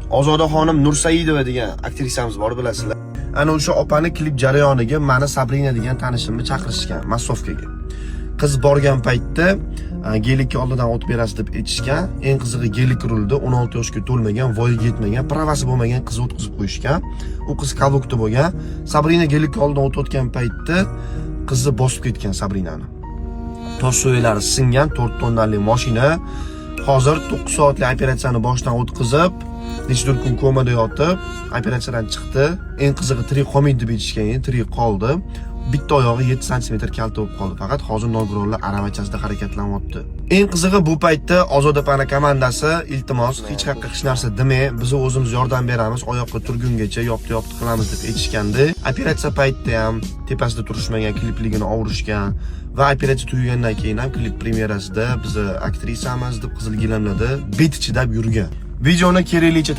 Ozodaxonim Nursaidova degan aktrisamiz bor, bilasizlar. Ana o'sha opani klip jarayoniga meni Sabrina degan tanishimni chaqirishgan massovkaga. Qiz borgan paytda gelikka oldidan o't berasiz deb aytishgan. Eng qizig'i gelik urildi, 16 yoshga to'lmagan, voyaga yetmagan, pravasi bo'lmagan qizni o'tkazib qo'yishgan. U qiz kavukda bo'lgan. Sabrina gelikka oldidan o't o'tgan paytda qizni bosib ketgan Sabrinani. Tosh so'ylari singan 4 tonnali mashina. Hozir 9 soatlik operatsiyani boshdan o'tkazib, necha kun komada yotib, operatsiyadan chiqdi. Eng qizig'i tirik qolmaydi deb aytishgan, tirik qoldi. Bitta oyog'i 7 sm kalta bo'lib qoldi. Faqat hozir nogironlar aravachasida harakatlanyapti. Eng qizig'i bu paytda Ozodapani komandasi iltimos hech qanaqa hech narsa demay, biz o'zimiz yordam beramiz, oyoqqa turgungacha yopti qilamiz deb aytishgandi. Operatsiya paytida ham tepasida turishmagan, klipligini ovurishgan va operatsiya tugagandan keyin ham klip premyerasida biz aktrisamiz deb qizil gilamlarda bet chidab yurgan. Videoni keraklicha